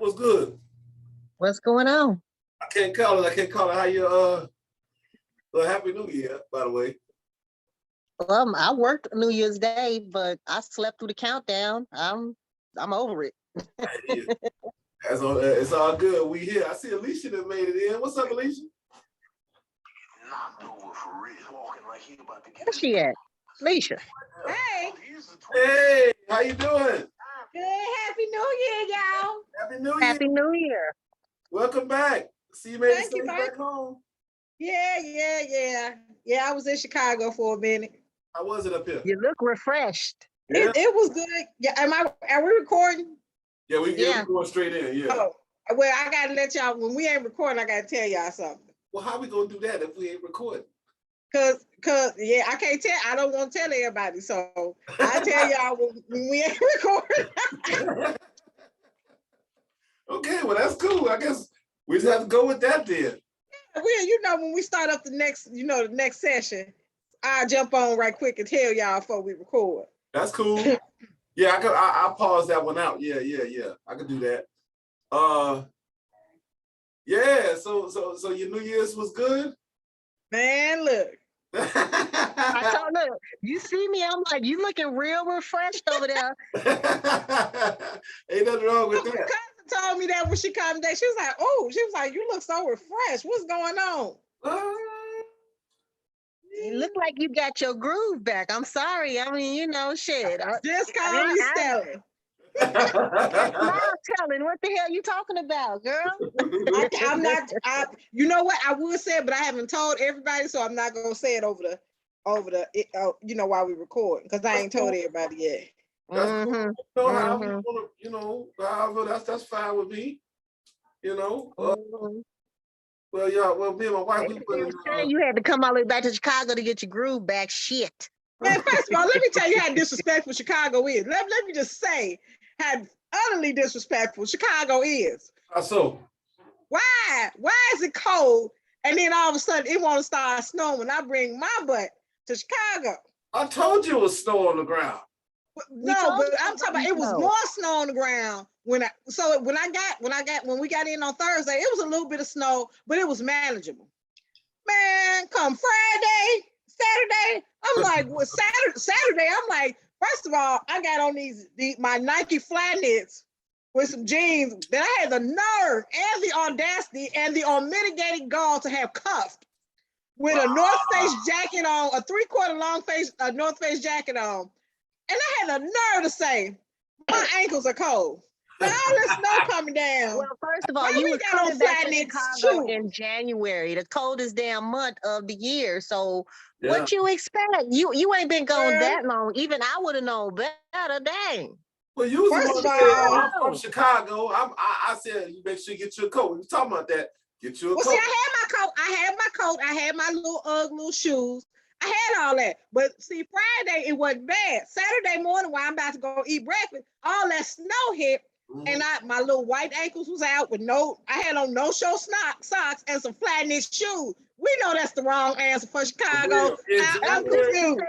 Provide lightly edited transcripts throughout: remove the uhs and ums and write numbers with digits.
What's good? What's going on? I can't call it. How you well, Happy New Year, by the way. I worked New Year's Day, but I slept through the countdown. I'm over it. Yeah. It's all good. We here. I see Alicia that made it in. What's up, Alicia? Knocked over for real. Walking like he about to get Where's she at? Alicia. Hey. Hey, how you doing? Good. Happy New Year, y'all. Happy New Year. Happy New Year. Welcome back. See you made Thank it you, back home. Yeah. Yeah, I was in Chicago for a minute. How was it up here? You look refreshed. Yeah. It was good. Yeah, are we recording? Yeah, we going straight in. Yeah. Oh, well, I gotta let y'all, when we ain't recording, I gotta tell y'all something. Well, how we gonna do that if we ain't recording? Cause yeah, I can't tell. I don't want to tell everybody, so I tell y'all when we ain't recording. Okay, well that's cool. I guess we just have to go with that then. When we start up the next session, I'll jump on right quick and tell y'all before we record. That's cool. Yeah, I'll pause that one out. Yeah. I could do that. Yeah, so your New Year's was good? Man, look. I told her, you see me, I'm like, you looking real refreshed over there. Ain't nothing wrong with My that. cousin told me that when she came today. She was like, you look so refreshed. What's going on? You look like you got your groove back. I'm sorry. I mean, shit. Just call me Stella. Now telling what the hell you talking about, girl? I'm not. You know what? I would say it, but I haven't told everybody, so I'm not gonna say it over the while we record, because I ain't told everybody yet. That's cool. However, that's fine with me. Well, y'all, me and my wife, we put in. You had to come all the way back to Chicago to get your groove back. Shit. Man, first of all, let me tell you how disrespectful Chicago is. Let me just say how utterly disrespectful Chicago is. How so? Why is it cold and then all of a sudden it won't start snowing when I bring my butt to Chicago? I told you it was snow on the ground. No, but I'm talking about it was more snow on the ground when we got in on Thursday. It was a little bit of snow, but it was manageable. Man, come Friday, Saturday, I'm like, well, Saturday, I'm like, first of all, I got on my Nike Flyknits with some jeans that I had the nerve and the audacity and the unmitigated gall to have cuffed with a North Face jacket on, a 3/4 long North Face jacket on. And I had the nerve to say, my ankles are cold. Now all this snow coming down. Well, first of all, you was coming back to Chicago in January, the coldest damn month of the year. So what you expect? You ain't been gone that long. Even I would have known better. Dang. Well, you was first of all, I'm from Chicago. I said you make sure you get your coat. We talking about that. Get you a coat. See, I had my coat. I had my little shoes. I had all that. But see, Friday, it wasn't bad. Saturday morning, while I'm about to go eat breakfast, all that snow hit. And my little white ankles was out with I had on no-show socks and some flat knit shoes. We know that's the wrong answer for Chicago. I'm confused.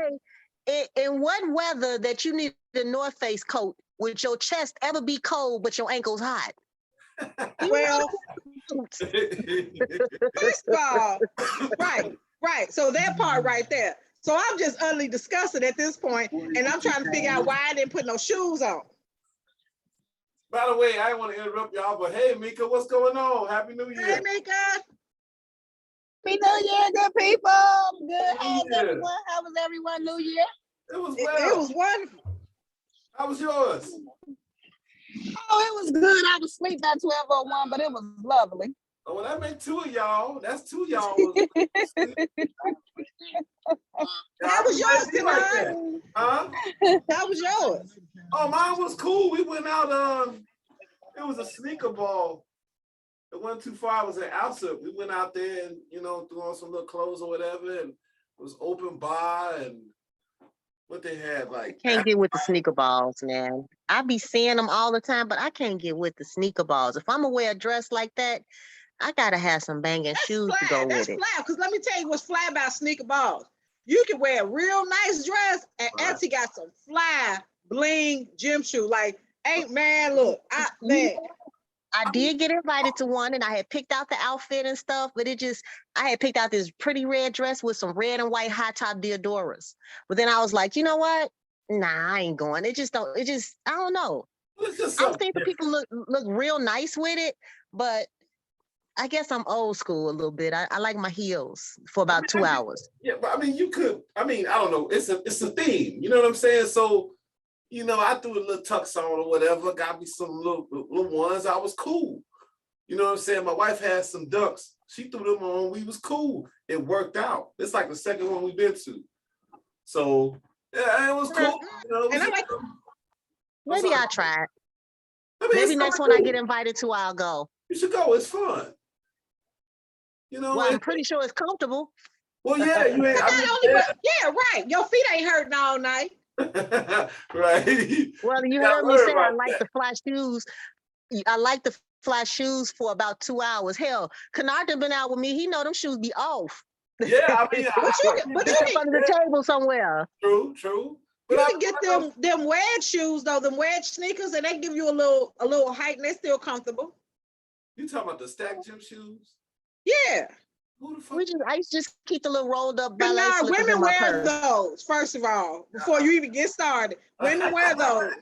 In what weather that you need a North Face coat, would your chest ever be cold but your ankles hot? Well, first of all, right. So that part right there. So I'm just utterly disgusted at this point, and I'm trying to figure out why I didn't put no shoes on. By the way, I didn't want to interrupt y'all, but hey, Mika, what's going on? Happy New Year. Hey, Mika. Happy New Year, good people. Good. How's everyone? How was everyone New Year? It was It was wonderful. How was yours? Oh, it was good. I was asleep by 12:01, but it was lovely. Oh, well, that makes two of y'all. That's two y'all. How was yours tonight? Huh? How was yours? Oh, mine was cool. We went out. It was a sneaker ball. It wasn't too far. It was in Alsip. We went out there and threw on some little clothes or whatever, and it was open bar and what they had like. I can't get with the sneaker balls, man. I be seeing them all the time, but I can't get with the sneaker balls. If I'm gonna wear a dress like that, I gotta have some banging shoes to go with it. That's fly, because let me tell you what's fly about sneaker balls. You can wear a real nice dress, and Etsy got some fly bling gym shoe. Like, look, man. I did get invited to one, and I had picked out the outfit and stuff, but I had picked out this pretty red dress with some red and white high top Diodoras. But then I was like, you know what? Nah, I ain't going. I don't know. It's just I've something seen the different. people look real nice with it, but I guess I'm old school a little bit. I like my heels for about 2 hours. Yeah, but I mean, you could. I mean, I don't know. It's a theme. You know what I'm saying? So, I threw a little tux on or whatever. Got me some little ones. I was cool. You know what I'm saying? My wife had some ducks. She threw them on. We was cool. It worked out. It's like the second one we've been to. So yeah, it was cool. And I like. Maybe I'll try it. I mean, Maybe next one I get invited to, I'll go. You should go. It's fun. Well, I'm pretty sure it's comfortable. Well, yeah, you ain't. Yeah, right. Your feet ain't hurting all night. Right. Well, you heard me say I like the fly shoes. I like the fly shoes for about 2 hours. Hell, Kennard been out with me. He know them shoes be off. Yeah, I mean, but you can under the table somewhere. True. But you can get them wedge shoes though, them wedge sneakers, and they give you a little height, and they're still comfortable. You talking about the stack gym shoes? Yeah. Who the fuck? I used to just keep the little rolled up ballet Nah, slippers women in my wear purse. those, first of all, before you even get started. Women wear those.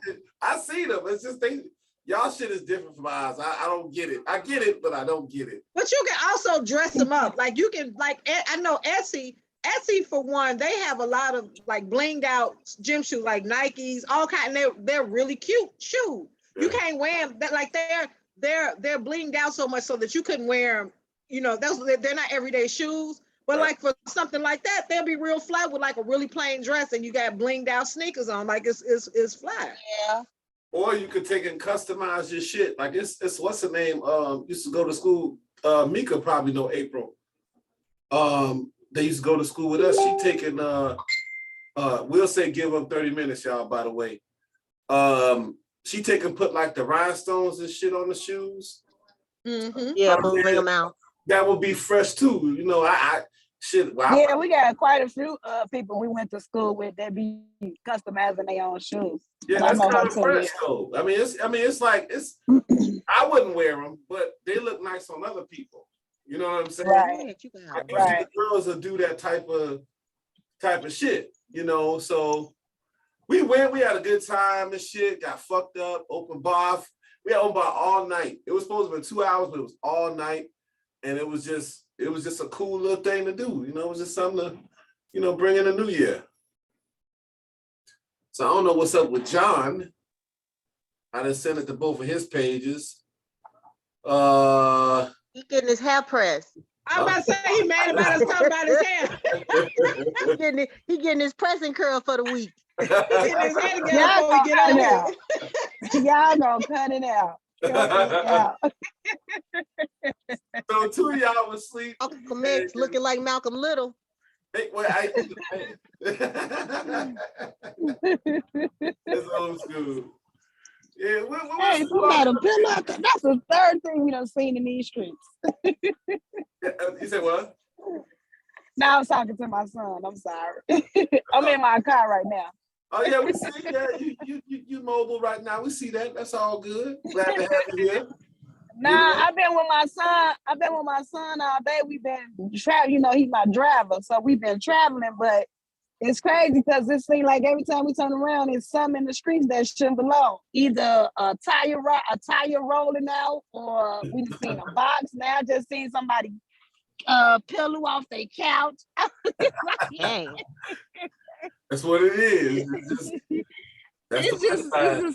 I see them. It's just y'all shit is different from ours. I don't get it. I get it, but I don't get it. But you can also dress them up. Like you can, I know Etsy for one, they have a lot of like blinged out gym shoes, like Nikes, all kind. They're really cute shoes. Yeah. You can't wear them. Like they're blinged out so much so that you couldn't wear them. They're not everyday shoes. But like for something like that, they'll be real flat with like a really plain dress, and you got blinged out sneakers on. Like it's flat. Yeah. Or you could take and customize your shit. Like it's what's her name? Used to go to school. Mika probably know April. They used to go to school with us. She taking we'll say give up 30 minutes, y'all, by the way. She take and put like the rhinestones and shit on the shoes. Mm-hmm. Yeah, bring them out. That would be fresh too. Shit. Wow. Yeah, we got quite a few people we went to school with that be customizing their own shoes. Yeah, that's kind of fresh though. I mean, it's like I wouldn't wear them, but they look nice on other people. You know what I'm saying? Right. The girls will do that type of shit. So we went. We had a good time and shit. Got fucked up. Open bar. We had open bar all night. It was supposed to be 2 hours, but it was all night, and it was just a cool little thing to do. It was just something to, bring in the new year. So I don't know what's up with John. I done sent it to both of his pages. He getting his hair pressed. I'm about to say he mad about us talking about his hair. he getting his pressing curl for the week. He getting his hair together before we get on out. Y'all gonna cut it out. So 2 of y'all was asleep. Malcolm X looking like Malcolm Little. Hey, it's old school. Yeah, hey, somebody pull up. That's the third thing we done seen in these streets. You said what? Now I'm talking to my son. I'm sorry. I'm in my car right now. Oh yeah, we see that. You mobile right now. We see that. That's all good. Glad to have you here. Nah, I've been with my son all day. We've been traveling. He's my driver, so we've been traveling. But it's crazy because it seems like every time we turn around, it's something in the streets that shouldn't belong. Either a tire rolling out, or we just seen a box. Now I just seen somebody pillow off their couch. Dang. That's what it is. It's just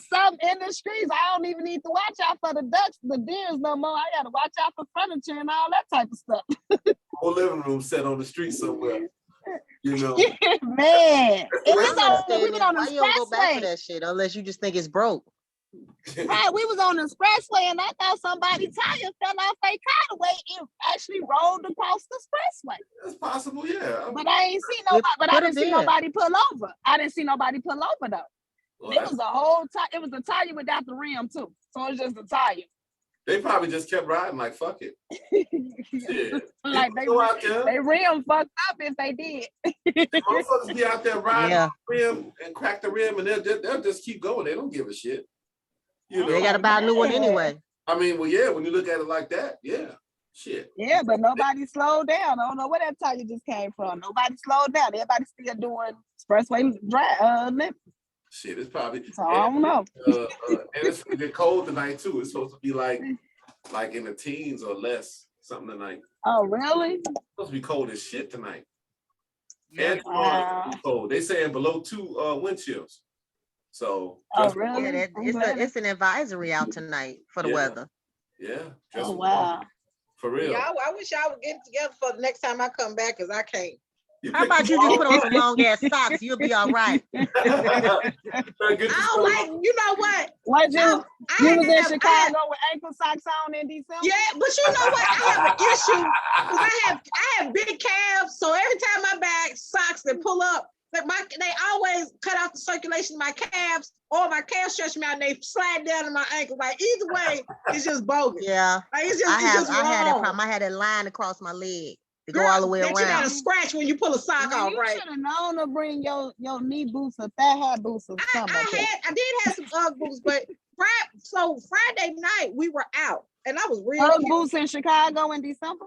something in the streets. I don't even need to watch out for the ducks, the deers no more. I gotta watch out for furniture and all that type of stuff. Whole living room set on the street somewhere. Man, We've been on the Why you don't go back to expressway. that shit unless you just think it's broke? Right, we was on the expressway and I thought somebody's tire fell off their car the way it actually rolled across the expressway. That's possible, yeah. But I ain't seen nobody. But I didn't see nobody pull over. I didn't see nobody pull over though. Well, it was a whole tire. It was the tire without the rim too. So it's just the tire. They probably just kept riding like fuck it. Yeah. Like they rim fucked up if they did. Motherfuckers be out there riding the rim and crack the rim and they'll just keep going. They don't give a shit. They gotta buy a new one anyway. I mean, well, yeah, when you look at it like that, yeah, shit. Yeah, but nobody slowed down. I don't know where that tire just came from. Nobody slowed down. Everybody still doing expressway drive limit. Shit, it's probably. So I don't know. And it's gonna get cold tonight too. It's supposed to be like in the teens or less, something tonight. Oh, really? It's supposed to be cold as shit tonight. Yeah. And tomorrow it's gonna be cold. They saying below 2 wind chills. So Oh, really? Yeah, it's an advisory out tonight for the weather. Yeah. Oh, wow. For real. Yeah, I wish I would get together for the next time I come back, because I can't. How about you just put on some long ass socks? You'll be all right. I don't like, you know what? What you was in Chicago I had, with ankle socks on in December? yeah, but you know what? I have an issue because I have big calves, so every time I buy socks that pull up, they always cut off the circulation of my calves, or my calves stretch me out and they slide down to my ankle. Like either way, it's just bogus. Yeah. Like it's just I wrong. had that problem. I had that line across my leg to go Girl, all the way that around. you got to scratch when you pull a sock off, You right? should have known to bring your knee boots or thigh high boots or something like that. I did have some Ugg boots, but Friday night we were out, and I was real Ugg cute. boots in Chicago in December?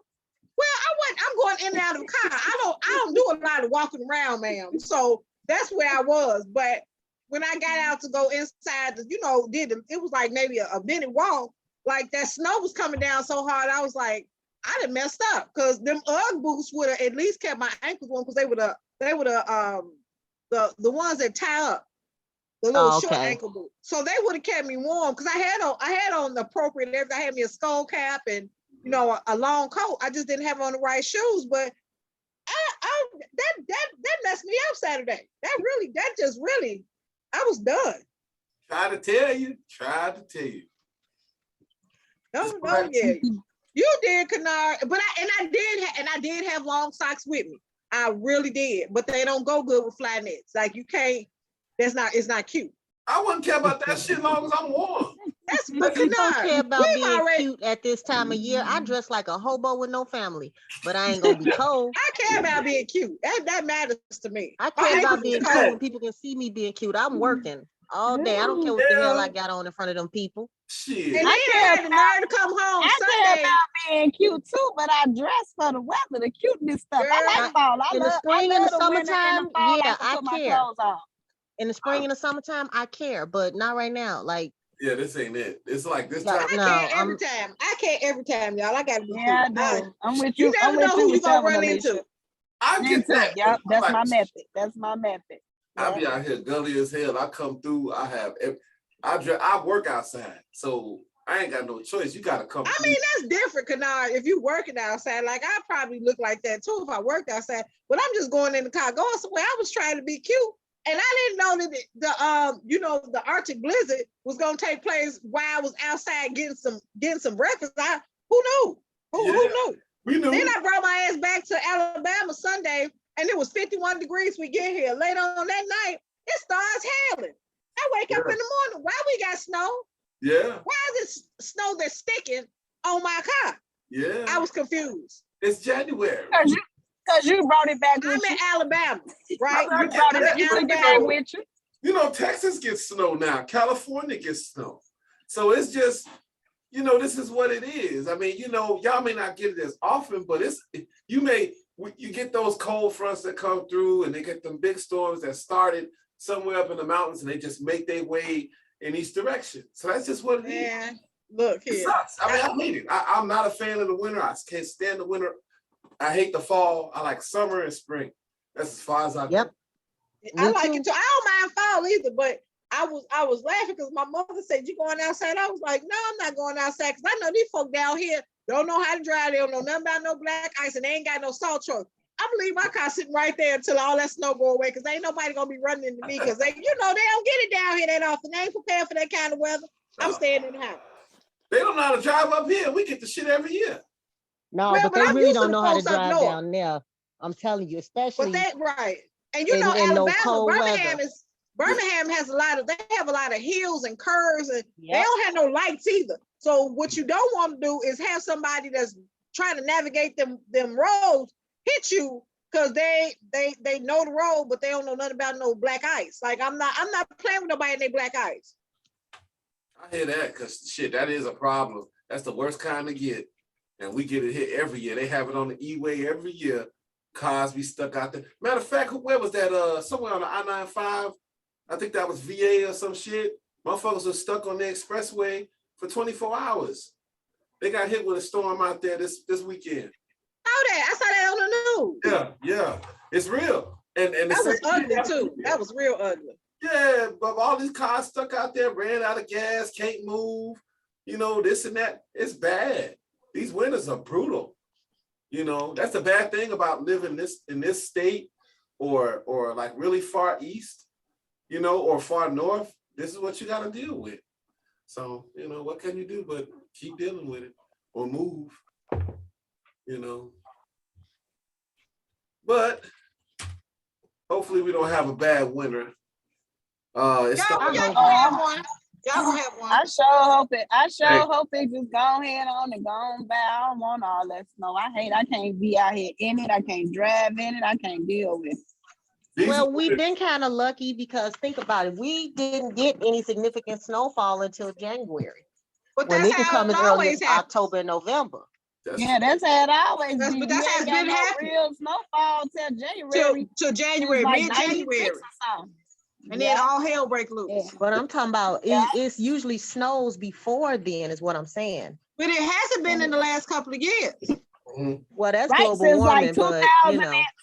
Well, I'm going in and out of the car. I don't do a lot of walking around, ma'am. So that's where I was. But when I got out to go inside, it was like maybe a minute walk. Like that snow was coming down so hard, I was like, I done messed up, because them Ugg boots would have at least kept my ankles warm, because they were the ones that tie up, the little short ankle boots. So they would have kept me warm, because I had on the appropriate everything. I had me a skull cap and a long coat. I just didn't have on the right shoes. But that messed me up Saturday. I was done. Tried to tell you. No, yeah. You did, Kennard, but I did have long socks with me. I really did, but they don't go good with fly nets. Like you can't. It's not cute. I wouldn't care about that shit as long as I'm warm. But you don't care about being cute at this time of year. I dress like a hobo with no family, but I ain't gonna be cold. I care about being cute. That matters to me. I care about being cute when people can see me being cute. I'm working all day. I don't care what the hell I got on in front of them people. Shit. And I had the nerve to come home Sunday. care about being cute too, but I dress for the weather, the cuteness stuff. Girl, I like fall. In the spring and the summertime, yeah, I I care. In the spring and the summertime, I care, but not right now. Like, yeah, this ain't it. It's like this time. I care every time. I care every time, y'all. I gotta be cute. I do. I'm with you. You never know who you gonna run into. I get that. Yep, that's my method. That's my method. I be out here gully as hell. I come through. I work outside, so I ain't got no choice. You gotta come. I mean, that's different, Kennard. If you working outside, like I probably look like that too if I worked outside. But I'm just going in the car, going somewhere. I was trying to be cute, and I didn't know that the Arctic blizzard was gonna take place while I was outside getting some breakfast. Who knew? Who knew? We knew. Then I brought my ass back to Alabama Sunday, and it was 51 degrees. We get here later on that night. It starts hailing. I wake up in the morning. Why we got snow? Yeah. Why is it snow that's sticking on my car? Yeah. I was confused. It's January. Because you brought it back with I'm you. in Alabama, right? You brought it back with you. You know, Texas gets snow now. California gets snow. So it's just, this is what it is. I mean, y'all may not get it as often, but you get those cold fronts that come through, and they get them big storms that started somewhere up in the mountains, and they just make their way in each direction. So that's just what it is. Look here. It sucks. I mean, I hate it. I'm not a fan of the winter. I can't stand the winter. I hate the fall. I like summer and spring. That's as far as I go. I like it too. I don't mind fall either, but I was laughing because my mother said, "You going outside?" I was like, "No, I'm not going outside," because I know these folk down here don't know how to drive. They don't know nothing about no black ice, and they ain't got no salt truck. I'm gonna leave my car sitting right there until all that snow go away, because ain't nobody gonna be running into me, because they don't get it down here that often. They ain't prepared for that kind of weather. I'm staying in the house. They don't know how to drive up here. We get the shit every year. No, but they really don't know how to drive down there. I'm telling you, especially. But right. And in Alabama, Birmingham has they have a lot of hills and curves, and they don't have no lights either. So what you don't want to do is have somebody that's trying to navigate them roads hit you, because they know the road, but they don't know nothing about no black ice. Like I'm not playing with nobody in their black ice. I hear that because shit, that is a problem. That's the worst kind to get. And we get it here every year. They have it on the E-way every year. Cars be stuck out there. Matter of fact, where was that? Somewhere on the I-95. I think that was VA or some shit. Motherfuckers were stuck on the expressway for 24 hours. They got hit with a storm out there this weekend. I saw that on the news. Yeah. It's real. And that was ugly too. That was real ugly. Yeah, but all these cars stuck out there, ran out of gas, can't move, this and that. It's bad. These winters are brutal. That's the bad thing about living in this state or like really far east, or far north. This is what you got to deal with. So, what can you do but keep dealing with it or move, But hopefully we don't have a bad winter. Y'all gonna have one. I sure hope it just go ahead on and go on by. I don't want all that snow. I can't be out here in it. I can't drive in it. I can't deal with it. Well, we've been kind of lucky because think about it. We didn't get any significant snowfall until January. But when it can come as early as October and November. That's how it always be. But that's how it's been happening. Real snowfall till January. Till January, like mid-January. And then all hell break loose. Yeah. But I'm talking about it's usually snows before then, is what I'm saying. But it hasn't been in the last couple of years. Well, that's global warming, but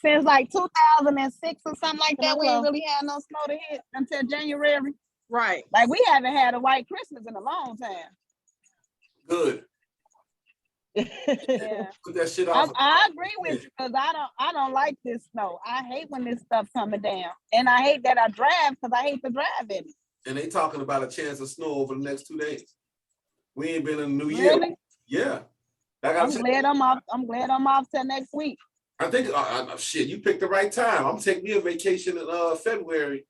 since like 2006 or something like that, we ain't really had no snow to hit until January. Right. Like we haven't had a white Christmas in a long time. Good. Yeah. Put that shit off. I agree with you because I don't like this snow. I hate when this stuff coming down, and I hate that I drive because I hate to drive in it. And they talking about a chance of snow over the next 2 days. We ain't been in the new year. Yeah. I'm glad I'm off till next week. I think shit, you picked the right time. I'm taking me a vacation in February.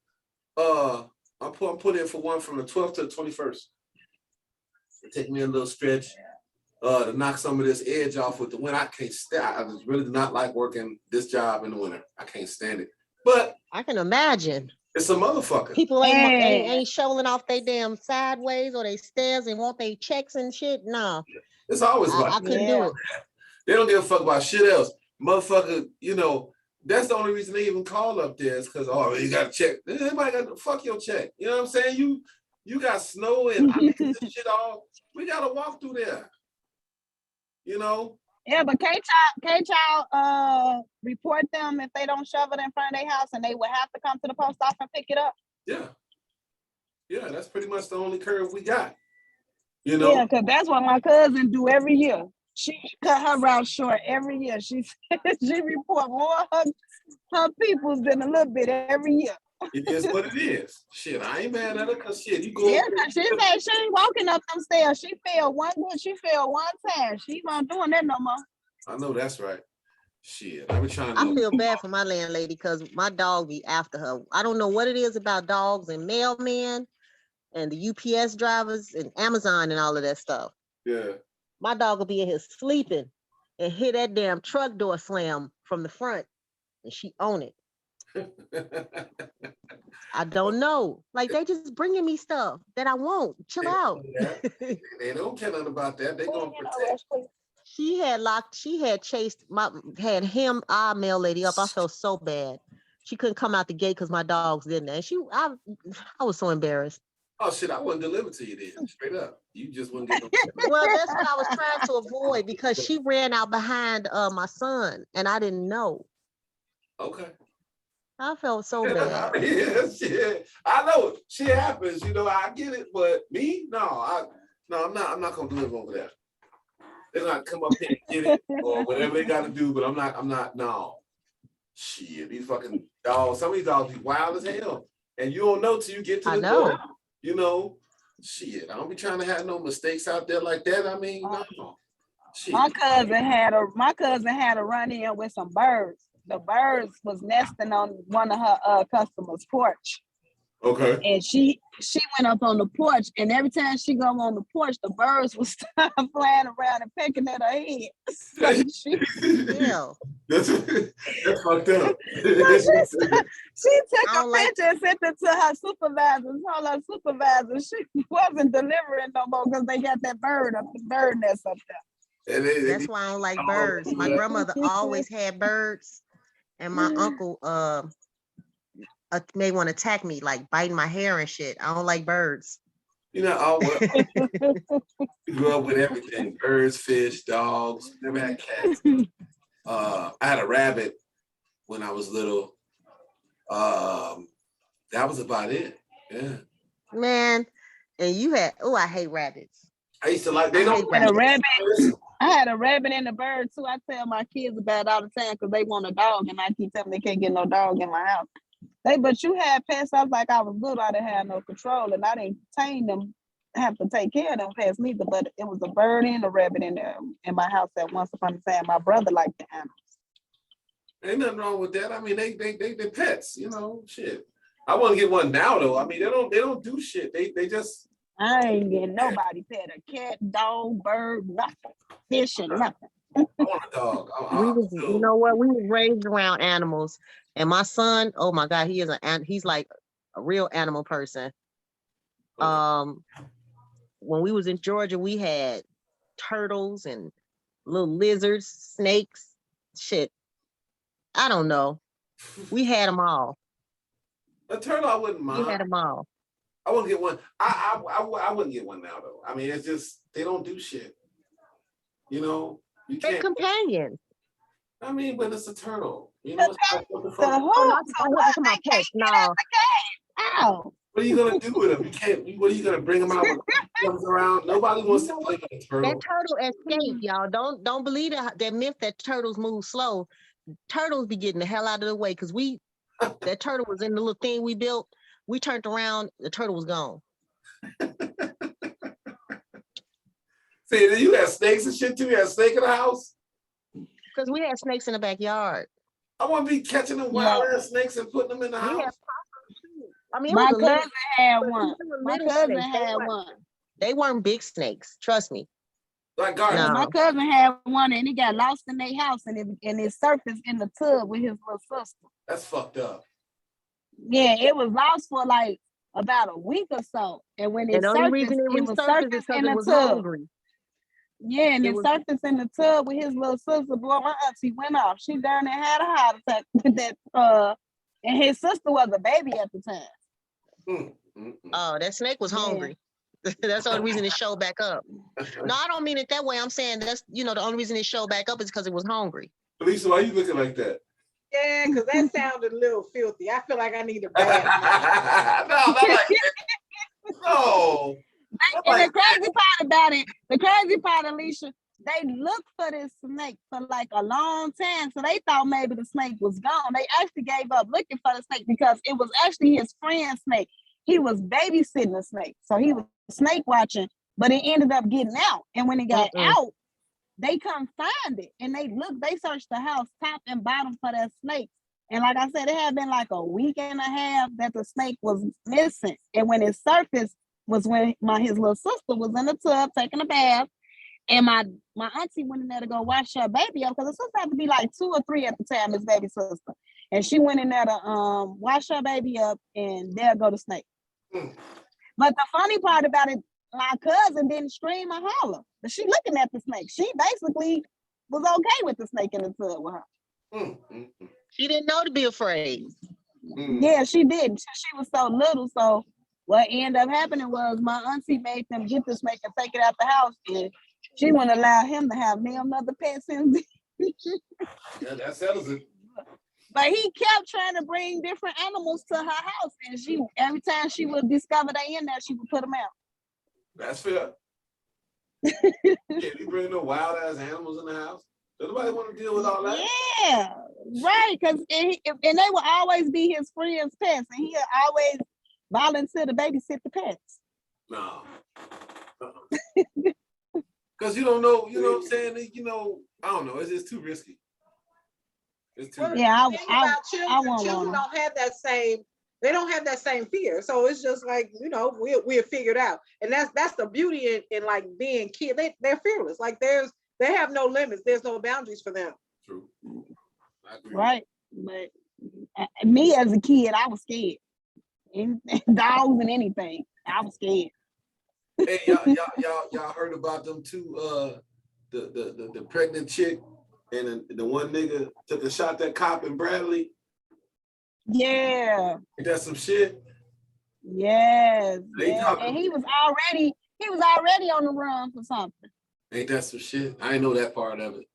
I'm putting in for one from the 12th to the 21st. Take me a little stretch. To knock some of this edge off with the winter. I can't stand. I just really do not like working this job in the winter. I can't stand it. But I can imagine. It's a motherfucker. People ain't shoveling off their damn sideways or they stairs and want their checks and shit. No. It's always like I couldn't do it. They don't give a fuck about shit else. Motherfucker, that's the only reason they even call up there is because, you got to check. Everybody got to fuck your check. You know what I'm saying? You got snow and ice and shit all. We got to walk through there. Yeah, but can't y'all report them if they don't shove it in front of their house and they would have to come to the post office and pick it up? Yeah, that's pretty much the only curve we got. Yeah, because that's what my cousin do every year. She cut her route short every year. She report more her peoples than a little bit every year. It is what it is. Shit, I ain't mad at her because shit, you go. Yeah, she said she ain't walking up them stairs. She fell one time. She ain't doing that no more. I know that's right. Shit, I feel bad for my landlady because my dog be after her. I don't know what it is about dogs and mailmen and the UPS drivers and Amazon and all of that stuff. Yeah. My dog will be in here sleeping and hear that damn truck door slam from the front and she own it. I don't know. Like they just bringing me stuff that I won't. Chill out. They don't care nothing about that. They gonna protect. She had chased our mail lady up. I felt so bad. She couldn't come out the gate because my dogs didn't. And I was so embarrassed. Oh shit, I wouldn't deliver to you then. Straight up. You just wouldn't get no. Well, that's what I was trying to avoid because she ran out behind my son and I didn't know. Okay. I felt so bad. Yeah, shit. I know shit happens, I get it, but me, I'm not gonna deliver over there. They're not come up here and get it or whatever they gotta do, but I'm not, no. Shit, these fucking dogs, some of these dogs be wild as hell. And you don't know till you get to the door. Shit, I don't be trying to have no mistakes out there like that. I mean, no. Shit. My cousin had a run-in with some birds. The birds was nesting on one of her customers' porch. Okay. And she she went up on the porch, and every time she go on the porch, the birds would start flying around and pecking at her head. So Hell. That's fucked up. she took I a don't like- picture and sent it to her supervisor. Told her supervisor she wasn't delivering no more because they got that bird nest up there. That's why I don't like birds. My grandmother always had birds, and my uncle may want to attack me, like biting my hair and shit. I don't like birds. You know, we grew up with everything: birds, fish, dogs. Never had cats. I had a rabbit when I was little. That was about it. Yeah. Man, and you had I hate rabbits. I used to like. I hate rabbits. I had a rabbit and a bird too. I tell my kids about it all the time because they want a dog, and I keep telling them they can't get no dog in my house. But you had pets. I was like, I was good. I didn't have no control, and I didn't train them. Have to take care of them pets neither. But it was a bird and a rabbit in my house at once upon a time. My brother liked the animals. Ain't nothing wrong with that. I mean, they pets. You know, shit. I want to get one now though. I mean, they don't do shit. They just. I ain't getting nobody pet, a cat, dog, bird, nothing, fish, and nothing. I want a dog. You know what? We was raised around animals, and my son, oh my God, he's like a real animal person. Okay. When we was in Georgia, we had turtles and little lizards, snakes, shit. I don't know. We had them all. A turtle, I wouldn't mind. We had them all. I wouldn't get one. I wouldn't get one now though. I mean, it's just they don't do shit. You know, you They're can't. companions. I mean, but it's a turtle. You know, it's like, what the The fuck? My pets. No. Ow. What are you gonna do with them? You can't. What are you gonna bring them out when it comes around? Nobody wants to play with a turtle. That turtle escaped, y'all. Don't believe that myth that turtles move slow. Turtles be getting the hell out of the way because that turtle was in the little thing we built. We turned around, the turtle was gone. See, you had snakes and shit too. You had a snake in the house. Because we had snakes in the backyard. I want to be catching them wild ass snakes and putting them in the We had house. possums too. I mean, My cousin had one. My cousin snakes. had one. They weren't big snakes. Trust me. Like garbage. No. My cousin had one, and he got lost in their house, and it surfaced in the tub with his little sister. That's fucked up. Yeah, it was lost for like about a week or so, and when it And the only surfaced, reason it was resurfaced is surfaced because in it the was tub. hungry. Yeah, and it surfaced in the tub with his little sister. Boy, my auntie went off. She darn near had a heart attack with that. And his sister was a baby at the time. Oh, that snake was hungry. That's the only reason it showed back up. No, I don't mean it that way. I'm saying that's the only reason it showed back up is because it was hungry. Lisa, why are you looking like that? Yeah, because that sounded a little filthy. I feel like I need a bath. No, not like that. No. And the crazy part about it, Alicia, they looked for this snake for like a long time. So they thought maybe the snake was gone. They actually gave up looking for the snake because it was actually his friend's snake. He was babysitting the snake. So he was snake watching, but it ended up getting out. And when it got out, they couldn't find it. And they searched the house top and bottom for that snake. And like I said, it had been like a week and a half that the snake was missing. And when it surfaced was when his little sister was in the tub taking a bath. And my auntie went in there to go wash her baby up because the sister had to be like 2 or 3 at the time, his baby sister. And she went in there to wash her baby up, and there go the snake. But the funny part about it, my cousin didn't scream or holler. But she looking at the snake. She basically was okay with the snake in the tub with her. She didn't know to be afraid. Yeah, she did. She was so little. So what ended up happening was my auntie made them get the snake and take it out the house. And she wouldn't allow him to have no other pets since. Yeah, that settles it. But he kept trying to bring different animals to her house. And every time she would discover they in there, she would put them out. That's fair. Can't you bring no wild ass animals in the house? Does nobody want to deal with all that? Yeah, right. And they would always be his friends' pets, and he'd always volunteer to babysit the pets. No. Because you don't know, you know what I'm saying? I don't know. It's just too risky. It's too risky. Yeah, I I want want children one. don't have that same They don't have that same fear. So it's just like, we'll figure it out. And that's the beauty in like being kid. They're fearless. Like they have no limits. There's no boundaries for them. True. I agree. Right. But me as a kid, I was scared. Dogs and anything. I was scared. Hey, y'all heard about them two, the pregnant chick and the one nigga took a shot at cop in Bradley? Yeah. Ain't that some shit? Yes. They talking- And he was already on the run for something. Ain't that some shit? I ain't know that part of it.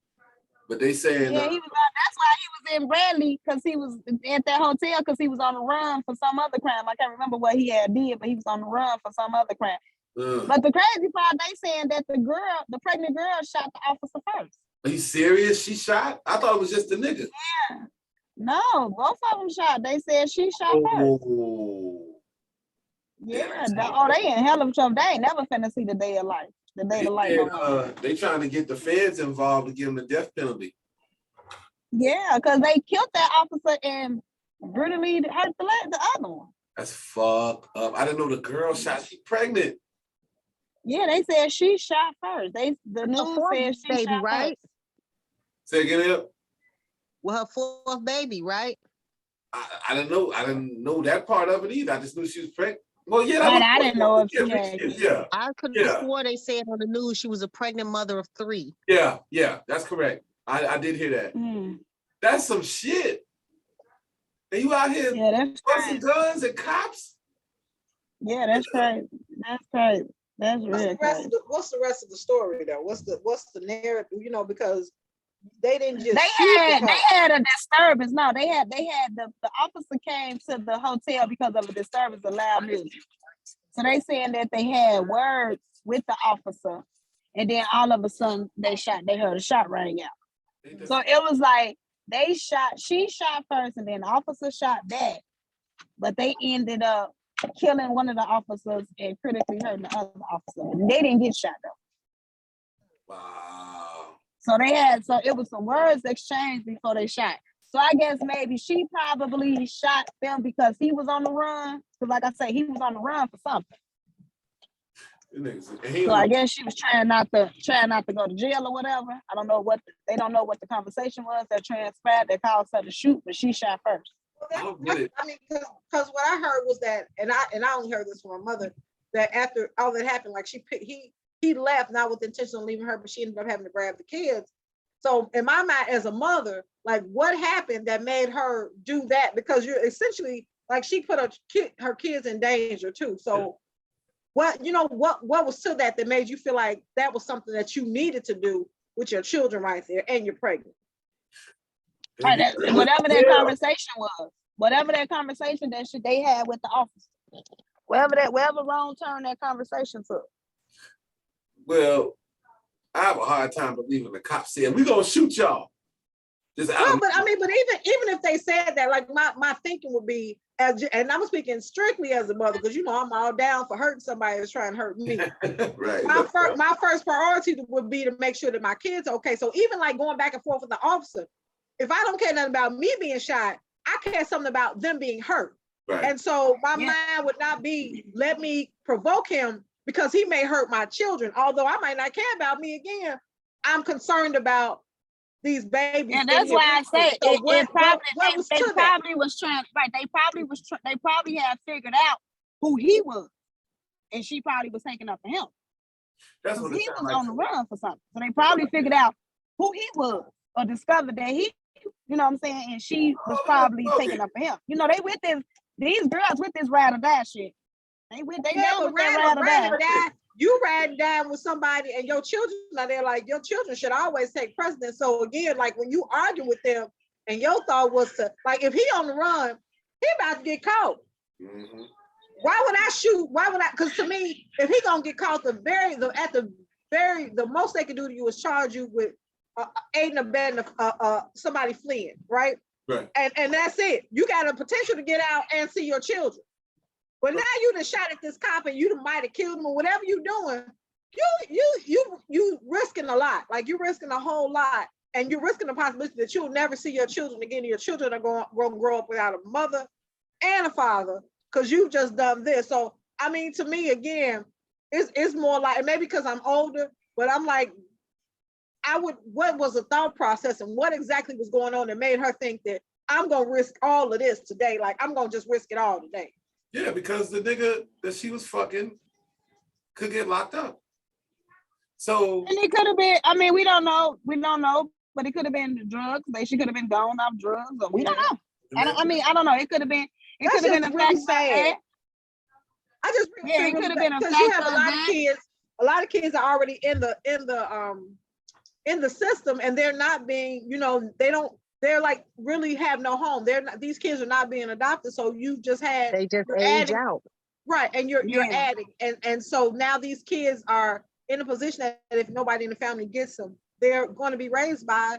But they saying Yeah, that's why he was in Bradley, because he was at that hotel because he was on the run for some other crime. I can't remember what he had did, but he was on the run for some other crime. But the crazy part, they saying that the pregnant girl shot the officer first. Are you serious? She shot? I thought it was just the nigga. Yeah. No, both of them shot. They said she shot first. Yeah. They in hell of trouble. They ain't never finna see the day of life. The day of life. They trying to get the feds involved to give them the death penalty. Yeah, because they killed that officer and brutally hurt the other one. That's fucked up. I didn't know the girl shot. She pregnant. Yeah, they said she shot first. The news said she baby, shot right? first. Say again, up. With her fourth baby, right? I didn't know. I didn't know that part of it either. I just knew she was pregnant. Well, yeah, I didn't know if she had. Yeah. I could have swore they said on the news she was a pregnant mother of 3. Yeah, that's correct. I did hear that. That's some shit. And you out here busting guns and cops? Yeah, that's crazy. That's crazy. That's really crazy. What's the rest of the story though? What's the narrative? Because they didn't just they had a disturbance. No, they had the officer came to the hotel because of a disturbance of loud music. So they saying that they had words with the officer, and then all of a sudden they heard a shot ring out. So it was like she shot first, and then the officer shot back, but they ended up killing one of the officers and critically hurting the other officer. They didn't get shot though. Wow. So it was some words exchanged before they shot. So I guess maybe she probably shot them because he was on the run. Because like I say, he was on the run for something. So I guess she was trying not to go to jail or whatever. I don't know they don't know what the conversation was that transpired that caused her to shoot, but she shot first. I mean, because what I heard was that, and I only heard this from my mother, that after all that happened, like he left not with the intention of leaving her, but she ended up having to grab the kids. So in my mind, as a mother, like what happened that made her do that? Because you're essentially like she put her kids in danger too. So what was to that made you feel like that was something that you needed to do with your children right there, and you're pregnant? Right, whatever that conversation was, whatever that conversation that they had with the officer, whatever wrong turn that conversation took. Well, I have a hard time believing the cops said we're gonna shoot y'all. But even if they said that, like my thinking would be, and I'm speaking strictly as a mother, because I'm all down for hurting somebody that's trying to hurt me. Right. My first priority would be to make sure that my kids are okay. So even like going back and forth with the officer, if I don't care nothing about me being shot, I care something about them being hurt. Right. And so my mind would not be, let me provoke him because he may hurt my children. Although I might not care about me again, I'm concerned about these babies. And that's why I say they probably had figured out who he was, and she probably was taking up for him. That's what he was on the run for something. So they probably figured out who he was or discovered that he, you know what I'm saying, and she was probably taking up for him. They with these girls with this ride or die shit. They down with that ride or die. You riding down with somebody and your children are there, like your children should always take precedence. So again, like when you argue with them and your thought was to, like, if he on the run, he about to get caught. Mm-hmm. Why would I shoot? Because to me, if he gonna get caught, the most they can do to you is charge you with aiding and abetting somebody fleeing, right? Right. And that's it. You got a potential to get out and see your children. But now you done shot at this cop and you might have killed him or whatever you doing. You risking a lot. Like you're risking a whole lot, and you're risking the possibility that you'll never see your children again. Your children are going to grow up without a mother, and a father because you've just done this. So I mean, to me, again, it's more like maybe because I'm older, but I'm like, what was the thought process and what exactly was going on that made her think that I'm gonna risk all of this today? Like I'm gonna just risk it all today. Yeah, because the nigga that she was fucking could get locked up. So and it could have been. I mean, we don't know, but it could have been the drugs. Like she could have been gone off drugs, or we don't know. I don't know. It could have been. It could have been a really fact sad. I just yeah, it could have been a because fact you have a lot of kids. A lot of kids are already in the system, and they're not being, they're like really have no home. These kids are not being adopted, so you just had they just age out, right? And you're adding, and so now these kids are in a position that if nobody in the family gets them, they're going to be raised by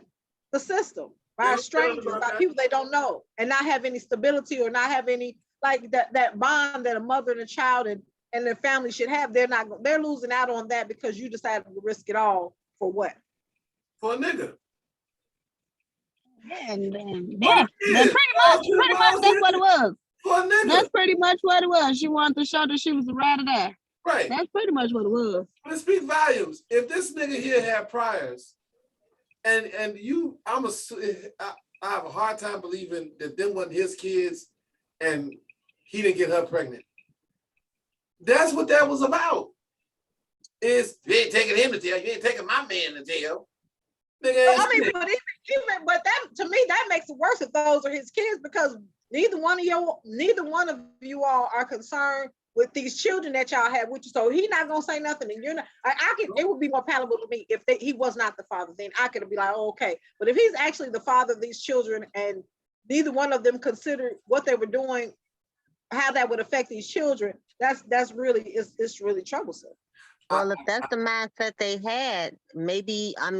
the system, by strangers, by people they don't know, and not have any stability or not have any like that bond that a mother and a child and their family should have. They're losing out on that because you decided to risk it all for what? For a nigga. Yeah, pretty much that's what it was. For a nigga. That's pretty much what it was. She wanted to show that she was a ride or die. Right. That's pretty much what it was. But it speaks volumes. If this nigga here had priors, and you, I have a hard time believing that them wasn't his kids, and he didn't get her pregnant. That's what that was about. Is you ain't taking him to jail, you ain't taking my man to jail. Nigga, I mean, but that to me that makes it worse if those are his kids because neither one of you all are concerned with these children that y'all have with you. So he's not gonna say nothing, and you're not. It would be more palatable to me if he was not the father. Then I could be like, oh, okay. But if he's actually the father of these children, and neither one of them considered what they were doing, how that would affect these children, it's really troublesome. Well, if that's the mindset they had, maybe I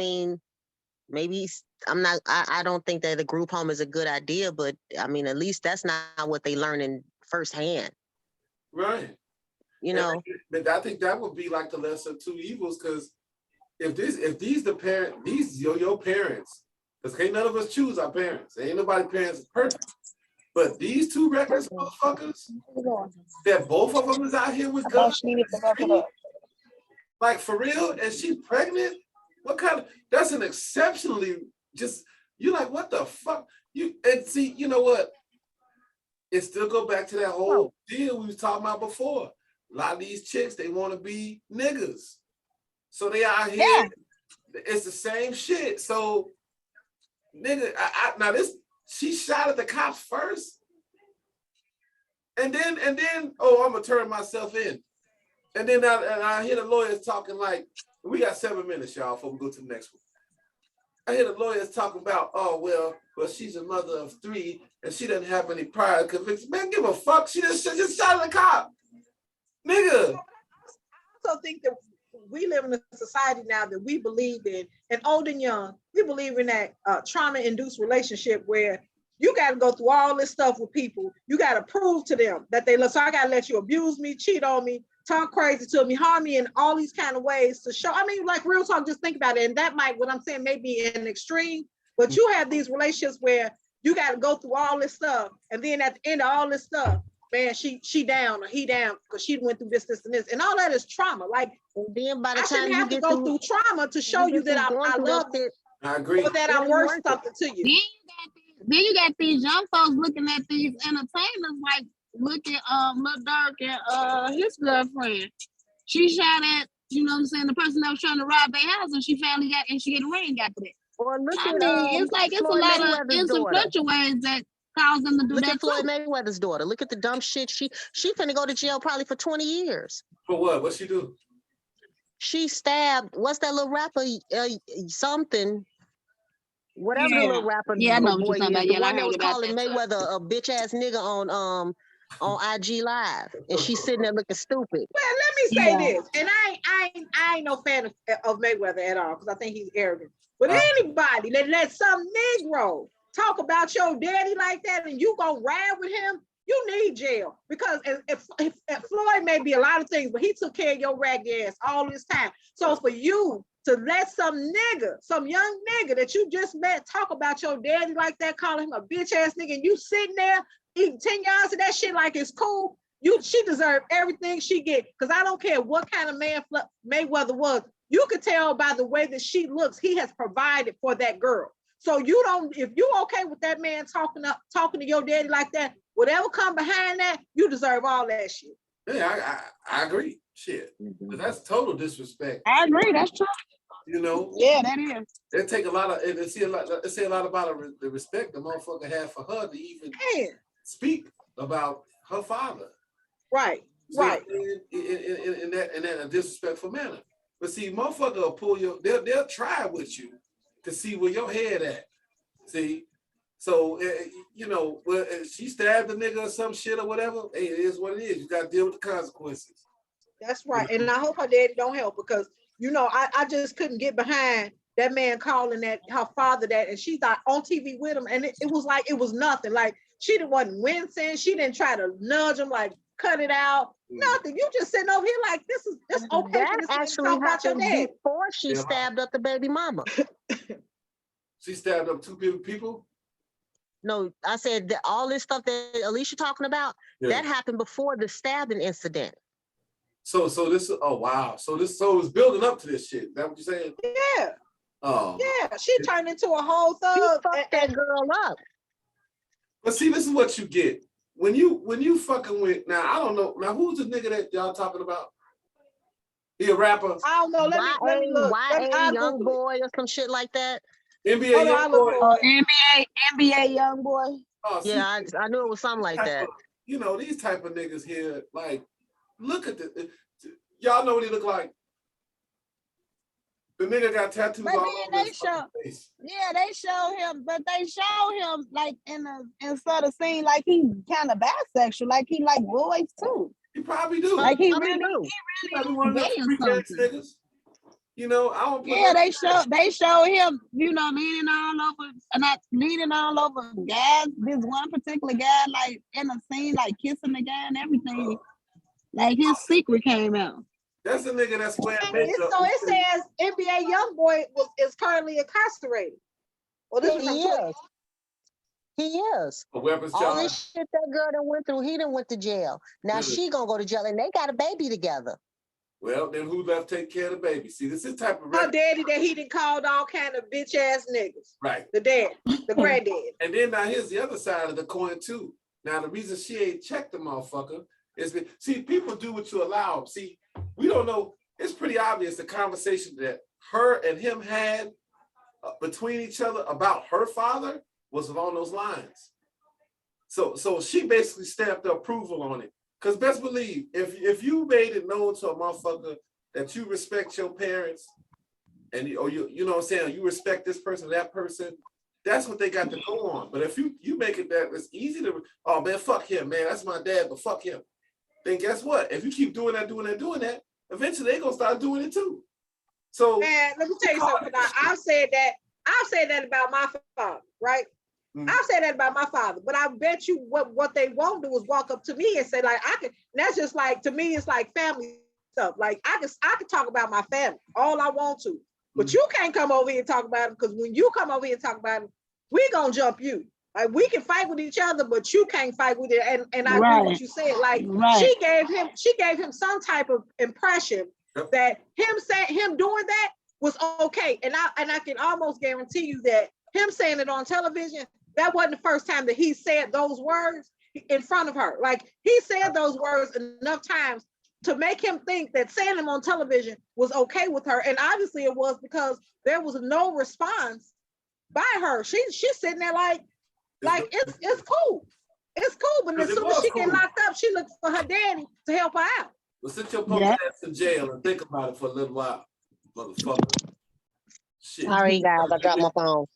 don't think that a group home is a good idea, but I mean, at least that's not what they learn in firsthand. Right. But I think that would be like the lesser of two evils, because if these your parents, because can't none of us choose our parents. Ain't nobody parents is perfect. But these two reckless motherfuckers, that both of them is out here with guns. Like for real, and she's pregnant. What kind of? That's an exceptionally just. You're like, what the fuck? And see, you know what? It still go back to that whole deal we was talking about before. A lot of these chicks, they want to be niggas, so they out here. Yeah. It's the same shit. So, nigga, now this she shot at the cops first, and then I'm gonna turn myself in. And then I hear the lawyers talking like, we got 7 minutes, y'all, before we go to the next one. I hear the lawyers talking about, oh, well, she's a mother of 3 and she doesn't have any prior convictions. Man, give a fuck. She just shot at a cop. Nigga. I also think that we live in a society now that we believe in, and old and young, we believe in that trauma-induced relationship where you got to go through all this stuff with people. You got to prove to them that they love. So I got to let you abuse me, cheat on me, talk crazy to me, harm me in all these kind of ways to show. I mean, like real talk, just think about it. And that might, what I'm saying, may be an extreme, but you have these relationships where you got to go through all this stuff. And then at the end of all this stuff, man, she down or he down because she went through this, and this. And all that is trauma. Like, then by the I time shouldn't have to go through trauma to show you that I love it. I agree. Or that I'm worth something to you. Then you got these young folks looking at these entertainers like, look at Lil Durk and his girlfriend. She shot at, you know what I'm saying, the person that was trying to rob their house, and she finally got and she get a ring after that. Or look I mean, it's like it's a lot of influential ways that cause them to do look that. At Floyd Mayweather's daughter. Look at the dumb shit. She finna go to jail probably for 20 years. For what? What'd she do? She stabbed, what's that little rapper? Something. Whatever the little rapper. Yeah, I know what you're talking about. The one that was calling Mayweather a bitch ass nigga on IG Live, and she's sitting there looking stupid. Well, let me say this, and I ain't no fan of Mayweather at all because I think he's arrogant. But anybody that let some Negro talk about your daddy like that and you gonna ride with him, you need jail. Because if Floyd may be a lot of things, but he took care of your ragged ass all this time. So for you to let some young nigga that you just met talk about your daddy like that, calling him a bitch ass nigga, and you sitting there eating 10 yards of that shit like it's cool, she deserved everything she get. Because I don't care what kind of man Mayweather was. You could tell by the way that she looks, he has provided for that girl. So if you okay with that man talking to your daddy like that, whatever come behind that, you deserve all that shit. Yeah, I agree. Shit. But that's total disrespect. I agree. That's true. You know? Yeah, that is. It take a lot of, it say a lot about the respect the motherfucker had for her to even speak about her father. Right, right. In that disrespectful manner. But see, motherfucker will pull they'll try with you to see where your head at. See? So, you know, she stabbed the nigga or some shit or whatever. Hey, it is what it is. You got to deal with the consequences. That's right. And I hope her daddy don't help because, you know, I just couldn't get behind that man calling her father that. And she's like on TV with him. And it was like, it was nothing. Like she wasn't wincing. She didn't try to nudge him, like cut it out. Nothing. You just sitting over here like, this okay. That actually happened before she stabbed up the baby mama. She stabbed up two people? No, I said that all this stuff that Alicia talking about, that happened before the stabbing incident. So this, oh wow. So it was building up to this shit. Is that what you're saying? Yeah. Oh. Yeah, she turned into a whole thug. She fucked that girl up. But see, this is what you get. When you fucking with, now I don't know, now who's the nigga that y'all talking about? He a rapper? I don't know, let me look. YA young boy or some shit like that. NBA young boy. NBA young boy. Oh, see, yeah, I knew it was something like that. You know, these type of niggas here, like, look at the, y'all know what he look like? The nigga got tattoos all over his face. Yeah, they show him, but they show him like instead of seeing like he kind of bisexual, like he like boys too. He probably do. Like he probably one of them freak ass niggas. You know, I don't. Yeah, they show him, you know, leaning all over guys. This one particular guy, like in a scene, like kissing the guy and everything. Like his secret came out. That's a nigga that's wearing makeup. So it says NBA YoungBoy is currently incarcerated. Well, this is from He is. A weapons all charge. This shit that girl done went through, he done went to jail. Now she gonna go to jail, and they got a baby together. Well, then who left take care of the baby? See, this is the type of her daddy that he done called all kind of bitch ass niggas. Right. The dad, the granddad. And then now here's the other side of the coin too. Now the reason she ain't checked the motherfucker is see, people do what you allow. See, we don't know. It's pretty obvious the conversation that her and him had between each other about her father was along those lines. So she basically stamped the approval on it. Because best believe, if you made it known to a motherfucker that you respect your parents, and you know what I'm saying, you respect this person, that person, that's what they got to go on. But if you make it that it's easy to, oh man, fuck him, man, that's my dad, but fuck him. Then guess what? If you keep doing that, eventually they're gonna start doing it too. So man, let me tell you something. I've said that about my father, right? Mm-hmm. I've said that about my father, but I bet you what they won't do is walk up to me and say, like, I can, and that's just like, to me, it's like family stuff. Like I can talk about my family all I want to, but you can't come over here and talk about it, because when you come over here and talk about it, we gonna jump you. Like we can fight with each other, but you can't fight with it. And I agree what you said. Like she gave him some type of impression that him doing that was okay. And I can almost guarantee you that him saying it on television, that wasn't the first time that he said those words in front of her. Like he said those words enough times to make him think that saying them on television was okay with her. And obviously it was, because there was no response by her. She's sitting there like it's cool. It's cool. But as soon as she get locked up, she looks for her daddy to help her out. Well, sit your punk ass in jail and think about it for a little while, motherfucker. Shit. All right, guys, I dropped my phone.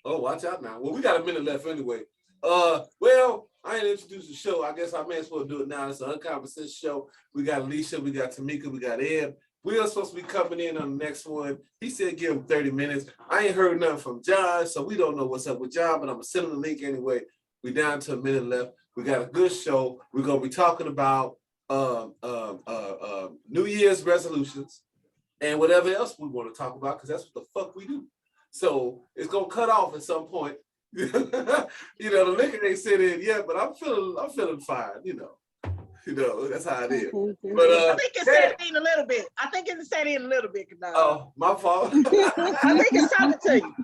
Oh, watch out now. Well, we got a minute left anyway. Well, I ain't introduced the show. I guess I may as well do it now. It's an Uncommon Sense show. We got Alicia, we got Tamika, we got Ed. We are supposed to be coming in on the next one. He said give him 30 minutes. I ain't heard nothing from John, so we don't know what's up with John, but I'm going to send him the link anyway. We down to a minute left. We got a good show. We're going to be talking about New Year's resolutions and whatever else we want to talk about, because that's what the fuck we do. So it's going to cut off at some point. You know, the liquor ain't set in yet, but I'm feeling fine, you know. You know, that's how it is. But I think it's set in a little bit. I think it's set in a little bit. Oh, my fault. I think it's talking to you.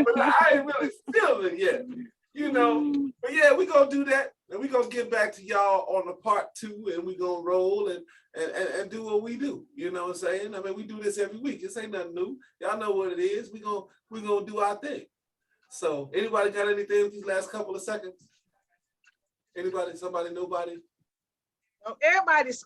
But I ain't really feeling it yet, you know. But yeah, we're gonna do that, and we're gonna get back to y'all on the part 2, and we're gonna roll and do what we do. You know what I'm saying? I mean, we do this every week. This ain't nothing new. Y'all know what it is. We're gonna do our thing. So anybody got anything with these last couple of seconds? Anybody, somebody, nobody? Everybody's